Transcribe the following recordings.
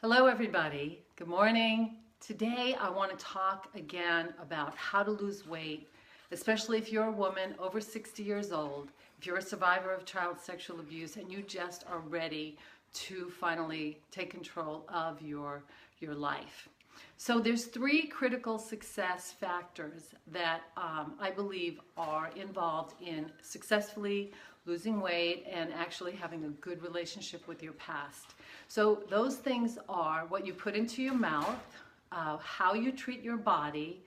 Hello everybody, good morning. Today I want to talk again about how to lose weight, especially if you're a woman over 60 years old, if you're a survivor of child sexual abuse and you just are ready to finally take control of your life. So there's three critical success factors that I believe are involved in successfully losing weight and actually having a good relationship with your past. So those things are what you put into your mouth, how you treat your body,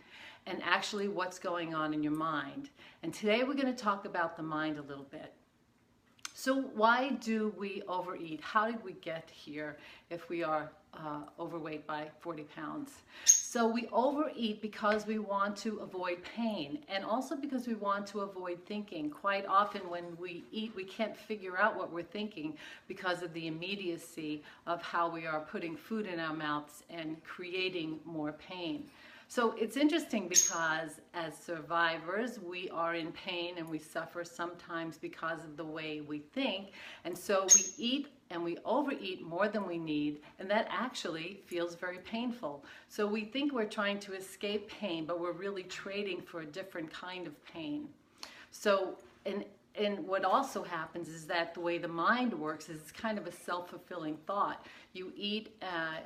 and actually what's going on in your mind. And today we're going to talk about the mind a little bit. So why do we overeat? How did we get here if we are overweight by 40 pounds? So we overeat because we want to avoid pain and also because we want to avoid thinking. Quite often when we eat, we can't figure out what we're thinking because of the immediacy of how we are putting food in our mouths and creating more pain. So it's interesting because as survivors, we are in pain and we suffer sometimes because of the way we think. And so we eat and we overeat more than we need, and that actually feels very painful. So we think we're trying to escape pain, but we're really trading for a different kind of pain. So, and what also happens is that the way the mind works is it's kind of a self-fulfilling thought. You eat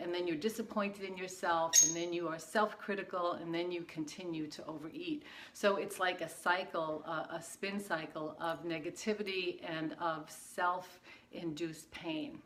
and then you're disappointed in yourself, and then you are self-critical, and then you continue to overeat. So it's like a cycle, a spin cycle of negativity and of self-induced pain.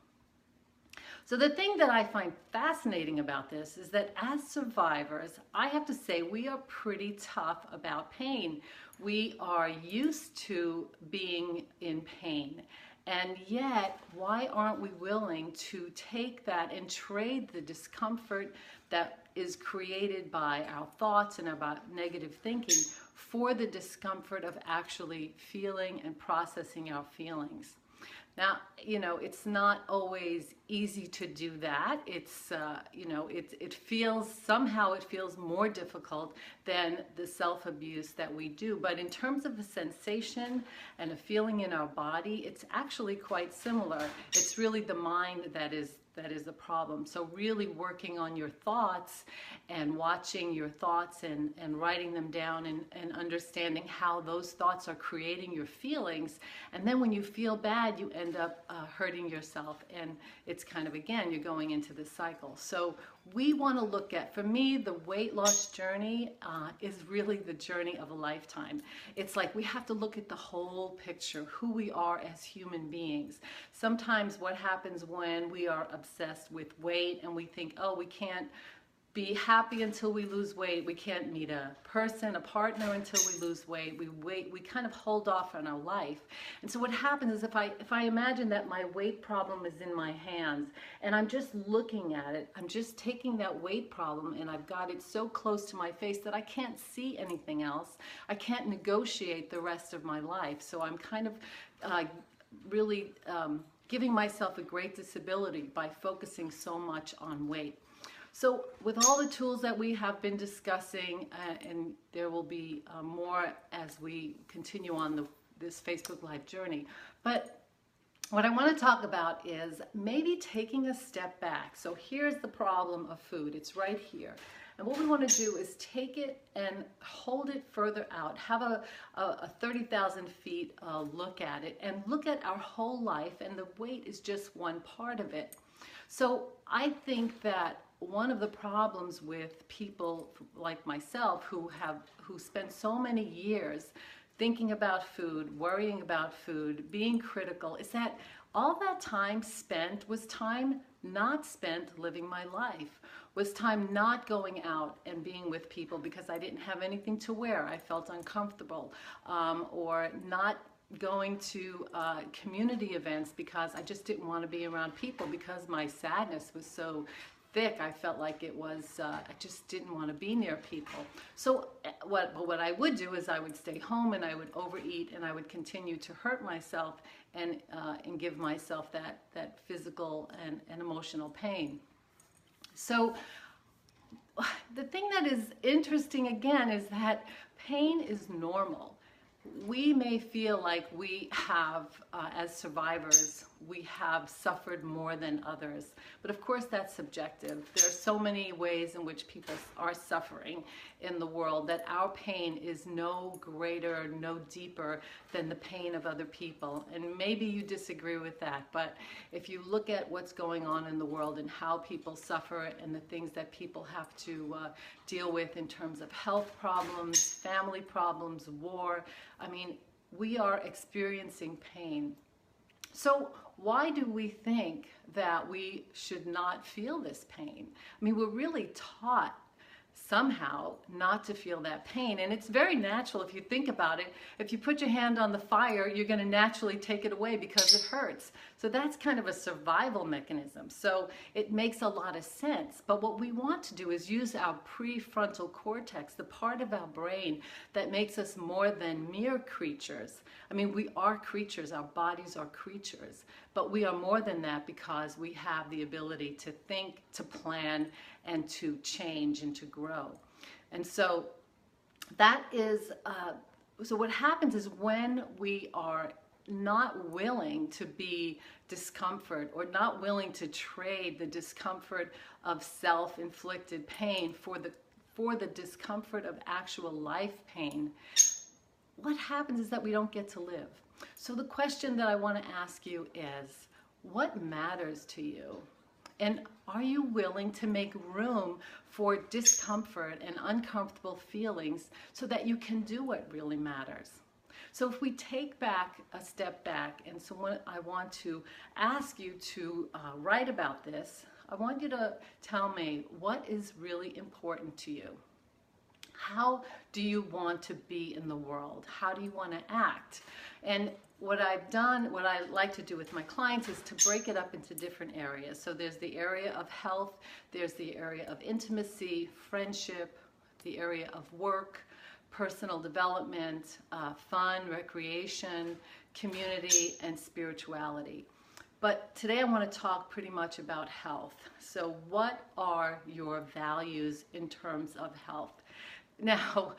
So the thing that I find fascinating about this is that as survivors, I have to say we are pretty tough about pain. We are used to being in pain. And yet, why aren't we willing to take that and trade the discomfort that is created by our thoughts and about negative thinking for the discomfort of actually feeling and processing our feelings? Now, it's not always easy to do that. It's, somehow it feels more difficult than the self-abuse that we do. But in terms of the sensation and a feeling in our body, it's actually quite similar. It's really the mind that is the problem. So really working on your thoughts and watching your thoughts and writing them down and understanding how those thoughts are creating your feelings. And then when you feel bad, you end up hurting yourself. And it's kind of, again, you're going into this cycle. So we want to look at, for me, the weight loss journey is really the journey of a lifetime. It's like we have to look at the whole picture, who we are as human beings. Sometimes what happens when we are obsessed with weight and we think, oh, we can't be happy until we lose weight. We can't meet a person, a partner until we lose weight. We kind of hold off on our life. And so what happens is if I imagine that my weight problem is in my hands and I'm just looking at it, I'm just taking that weight problem and I've got it so close to my face that I can't see anything else. I can't negotiate the rest of my life. So I'm kind of really giving myself a great disability by focusing so much on weight. So with all the tools that we have been discussing, and there will be more as we continue on this Facebook Live journey, but what I want to talk about is maybe taking a step back. So here's the problem of food. It's right here. And what we want to do is take it and hold it further out, have a 30,000 feet look at it, and look at our whole life, and the weight is just one part of it. So I think that one of the problems with people like myself who spend so many years thinking about food, worrying about food, being critical, is that all that time spent was time not spent living my life, was time not going out and being with people because I didn't have anything to wear, I felt uncomfortable, or not going to community events because I just didn't want to be around people because my sadness was so thick. I felt like it was, I just didn't want to be near people. So what I would do is I would stay home and I would overeat and I would continue to hurt myself and give myself that physical and emotional pain. So the thing that is interesting again is that pain is normal. We may feel like we have, as survivors, we have suffered more than others. But of course that's subjective. There are so many ways in which people are suffering in the world that our pain is no greater, no deeper than the pain of other people. And maybe you disagree with that, but if you look at what's going on in the world and how people suffer and the things that people have to deal with in terms of health problems, family problems, war, I mean, we are experiencing pain. So why do we think that we should not feel this pain? I mean, we're really taught somehow not to feel that pain. And it's very natural if you think about it. If you put your hand on the fire, you're going to naturally take it away because it hurts. So that's kind of a survival mechanism. So it makes a lot of sense. But what we want to do is use our prefrontal cortex, the part of our brain that makes us more than mere creatures. I mean, we are creatures. Our bodies are creatures. But we are more than that because we have the ability to think, to plan, and to change and to grow. And so that is, so what happens is when we are not willing to be discomfort or not willing to trade the discomfort of self-inflicted pain for the discomfort of actual life pain, what happens is that we don't get to live. So the question that I want to ask you is, what matters to you? And are you willing to make room for discomfort and uncomfortable feelings so that you can do what really matters? So if we take back a step back, and so what I want to ask you to write about this, I want you to tell me what is really important to you. How do you want to be in the world? How do you want to act? And what I've done, what I like to do with my clients is to break it up into different areas. So there's the area of health, there's the area of intimacy, friendship, the area of work, personal development, fun, recreation, community, and spirituality. But today I want to talk pretty much about health. So what are your values in terms of health? Now,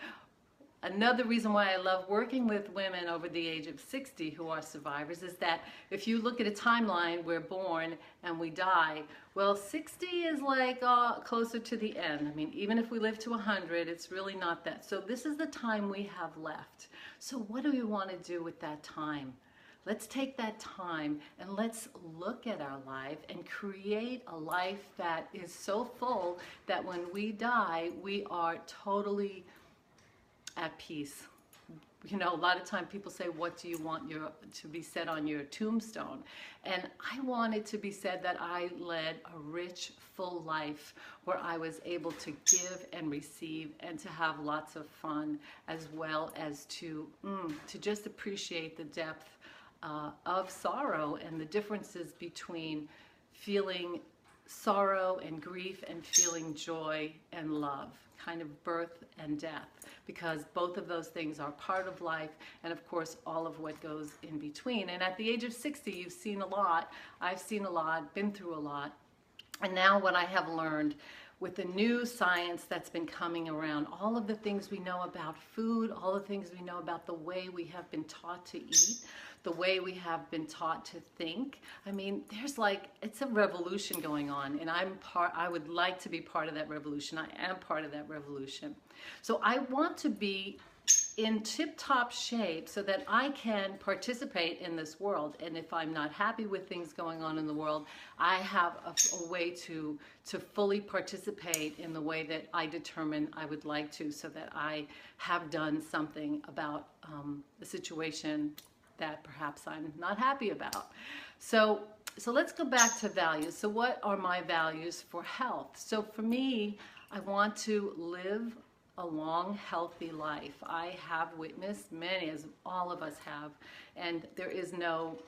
another reason why I love working with women over the age of 60 who are survivors is that if you look at a timeline, we're born and we die. Well, 60 is like closer to the end. I mean, even if we live to 100, it's really not that. So this is the time we have left. So what do we want to do with that time? Let's take that time and let's look at our life and create a life that is so full that when we die, we are totally at peace. You know, a lot of time people say, what do you want to be said on your tombstone? And I want it to be said that I led a rich, full life where I was able to give and receive and to have lots of fun, as well as to just appreciate the depth of sorrow and the differences between feeling sorrow and grief and feeling joy and love, kind of birth and death, because both of those things are part of life, and of course all of what goes in between. And at the age of 60, you've seen a lot, I've seen a lot, been through a lot, and now what I have learned with the new science that's been coming around, all of the things we know about food, all the things we know about the way we have been taught to eat, the way we have been taught to think. I mean, there's like, it's a revolution going on, and I would like to be part of that revolution. I am part of that revolution. So I want to be in tip-top shape so that I can participate in this world. And if I'm not happy with things going on in the world, I have a way to fully participate in the way that I determine I would like to, so that I have done something about the situation that perhaps I'm not happy about. So let's go back to values. So what are my values for health? So for me, I want to live a long, healthy life. I have witnessed many, as all of us have, and there is no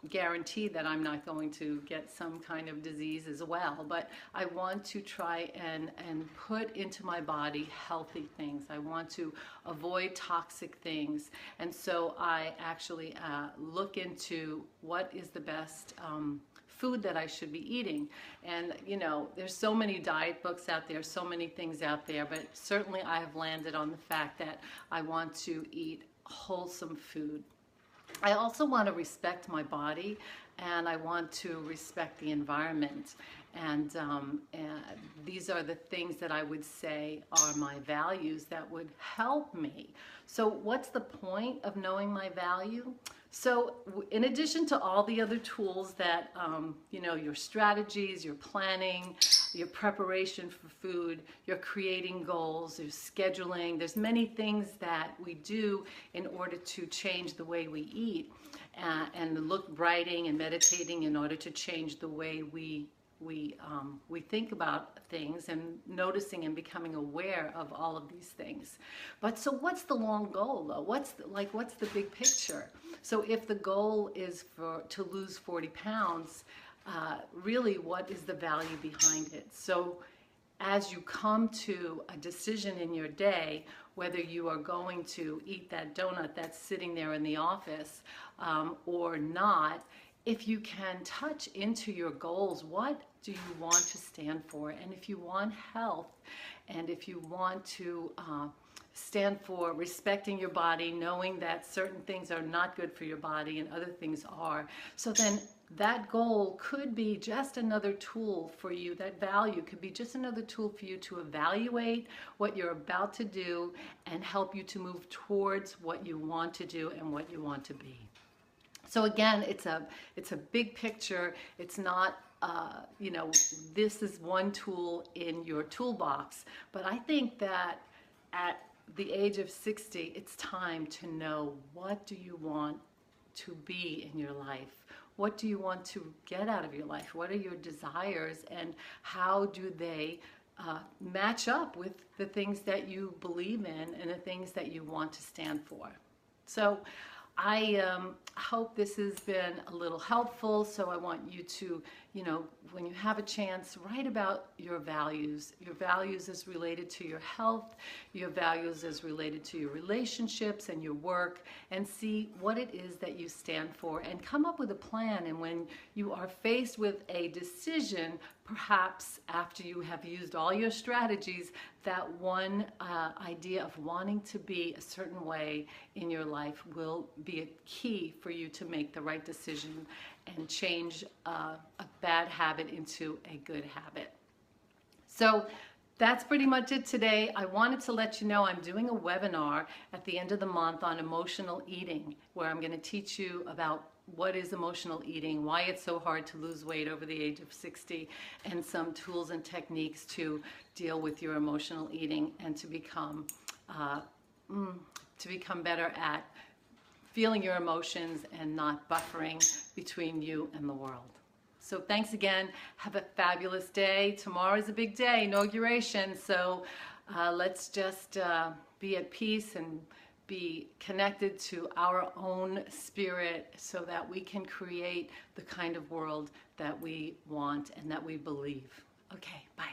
guarantee that I'm not going to get some kind of disease as well, but I want to try and put into my body healthy things. I want to avoid toxic things, and so I actually look into what is the best food that I should be eating. And you know, there's so many diet books out there, so many things out there, but certainly I have landed on the fact that I want to eat wholesome food. I also want to respect my body and I want to respect the environment. And these are the things that I would say are my values that would help me. So what's the point of knowing my value? So in addition to all the other tools that, your strategies, your planning, your preparation for food, your creating goals, your scheduling, there's many things that we do in order to change the way we eat, and writing and meditating in order to change the way we think about things, and noticing and becoming aware of all of these things. But so what's the long goal though? What's the big picture? So if the goal is to lose 40 pounds, really what is the value behind it? So as you come to a decision in your day, whether you are going to eat that donut that's sitting there in the office or not, if you can touch into your goals, what do you want to stand for? And if you want health, and if you want to stand for respecting your body, knowing that certain things are not good for your body and other things are, so then that goal could be just another tool for you. That value could be just another tool for you to evaluate what you're about to do and help you to move towards what you want to do and what you want to be. So again, it's a big picture. It's not, this is one tool in your toolbox. But I think that at the age of 60, it's time to know, what do you want to be in your life? What do you want to get out of your life? What are your desires, and how do they match up with the things that you believe in and the things that you want to stand for? So I hope this has been a little helpful. So I want you to, when you have a chance, write about your values. Your values is related to your health. Your values is related to your relationships and your work, and see what it is that you stand for, and come up with a plan. And when you are faced with a decision, perhaps after you have used all your strategies, that one idea of wanting to be a certain way in your life will be a key for you to make the right decision and change a bad habit into a good habit. So that's pretty much it today. I wanted to let you know I'm doing a webinar at the end of the month on emotional eating, where I'm going to teach you about what is emotional eating, why it's so hard to lose weight over the age of 60, and some tools and techniques to deal with your emotional eating and to become better at feeling your emotions and not buffering between you and the world. So thanks again. Have a fabulous day. Tomorrow is a big day, inauguration. So let's just be at peace and be connected to our own spirit, so that we can create the kind of world that we want and that we believe. Okay, bye.